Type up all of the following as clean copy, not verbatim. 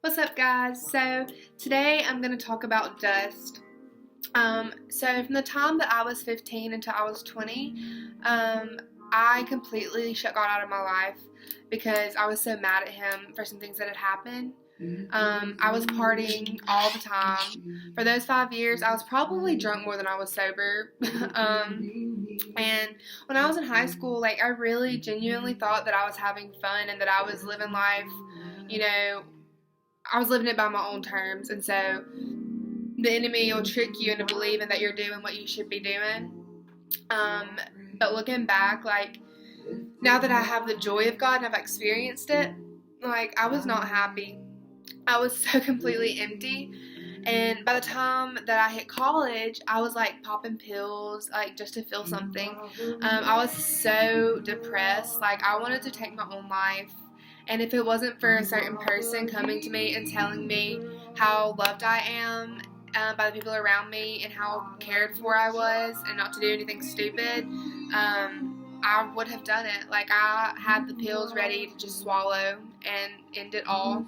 What's up, guys? So today I'm going to talk about dust. So from the time that I was 15 until I was 20, I completely shut God out of my life because I was so mad at Him for some things that had happened. I was partying all the time. For those 5 years, I was probably drunk more than I was sober. And when I was in high school, I really genuinely thought that I was having fun and that I was living life, you know, I was living it by my own terms. And so the enemy will trick you into believing that you're doing what you should be doing. But looking back, now that I have the joy of God and I've experienced it, I was not happy. I was so completely empty. And by the time that I hit college, I was popping pills, just to feel something. I was so depressed. I wanted to take my own life. And if it wasn't for a certain person coming to me and telling me how loved I am by the people around me and how cared for I was and not to do anything stupid, I would have done it. I had the pills ready to just swallow and end it all.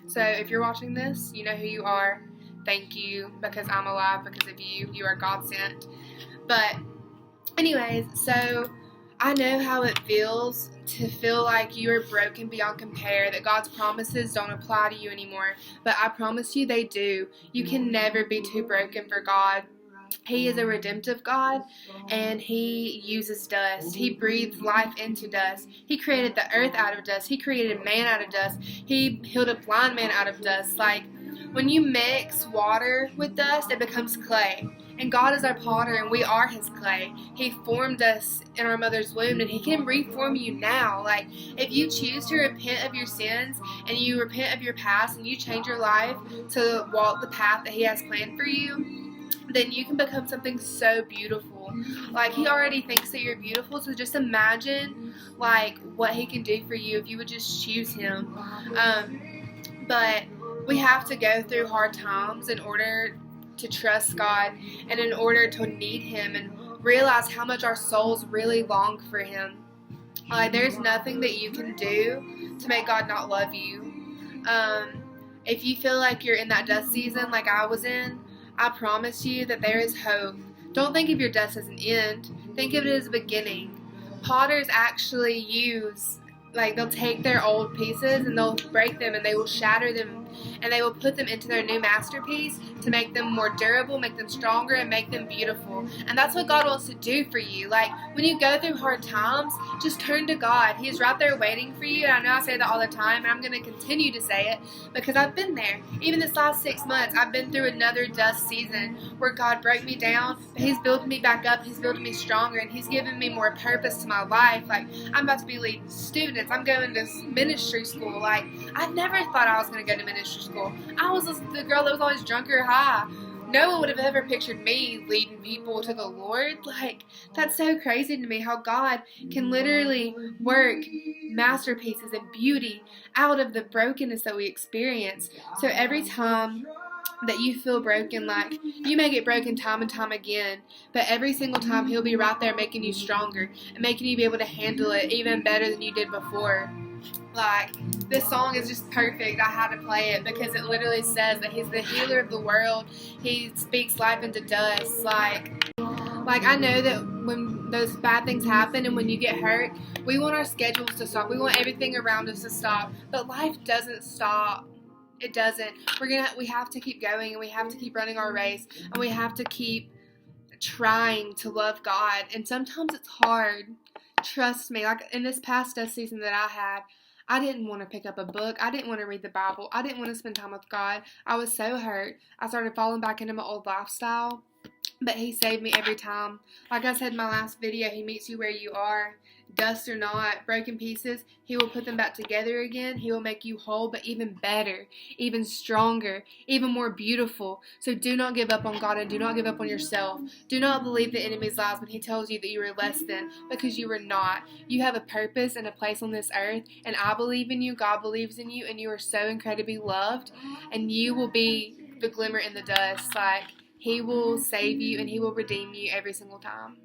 So if you're watching this, you know who you are. Thank you, because I'm alive because of you. You are God sent. But anyways, so I know how it feels to feel like you are broken beyond compare, that God's promises don't apply to you anymore. But I promise you they do. You can never be too broken for God. He is a redemptive God, and He uses dust. He breathes life into dust. He created the earth out of dust. He created man out of dust. He healed a blind man out of dust. When you mix water with dust, it becomes clay. And God is our potter, and we are His clay. He formed us in our mother's womb, and He can reform you now. If you choose to repent of your sins, and you repent of your past, and you change your life to walk the path that He has planned for you, then you can become something so beautiful. He already thinks that you're beautiful, so just imagine, what He can do for you if you would just choose Him. But we have to go through hard times in order to trust God and in order to need Him and realize how much our souls really long for Him. There's nothing that you can do to make God not love you. If you feel like you're in that dust season like I was in, I promise you that there is hope. Don't think of your dust as an end. Think of it as a beginning. Potters actually they'll take their old pieces and they'll break them and they will shatter them and they will put them into their new masterpiece to make them more durable, make them stronger, and make them beautiful. And that's what God wants to do for you. When you go through hard times, just turn to God. He is right there waiting for you. And I know I say that all the time, and I'm going to continue to say it because I've been there. Even this last 6 months, I've been through another dust season where God broke me down, but He's building me back up. He's building me stronger, and He's given me more purpose to my life. I'm about to be leading students. I'm going to ministry school. I never thought I was going to go to ministry school. I was the girl that was always drunk or high. No one would have ever pictured me leading people to the Lord. That's so crazy to me how God can literally work masterpieces and beauty out of the brokenness that we experience. So every time that you feel broken, you may get broken time and time again, but every single time He'll be right there making you stronger and making you be able to handle it even better than you did before. This song is just perfect. I had to play it because it literally says that He's the healer of the world. He speaks life into dust. I know that when those bad things happen and when you get hurt, we want our schedules to stop. We want everything around us to stop. But life doesn't stop. It doesn't. We have to keep going, and we have to keep running our race, and we have to keep trying to love God. And sometimes it's hard. Trust me. In this past dust season that I had, I didn't want to pick up a book. I didn't want to read the Bible. I didn't want to spend time with God. I was so hurt. I started falling back into my old lifestyle. But He saved me every time. Like I said in my last video, He meets you where you are. Dust or not, broken pieces, He will put them back together again. He will make you whole, but even better, even stronger, even more beautiful. So do not give up on God and do not give up on yourself. Do not believe the enemy's lies when he tells you that you are less than, because you are not. You have a purpose and a place on this earth, and I believe in you, God believes in you, and you are so incredibly loved, and you will be the glimmer in the dust. He will save you and He will redeem you every single time.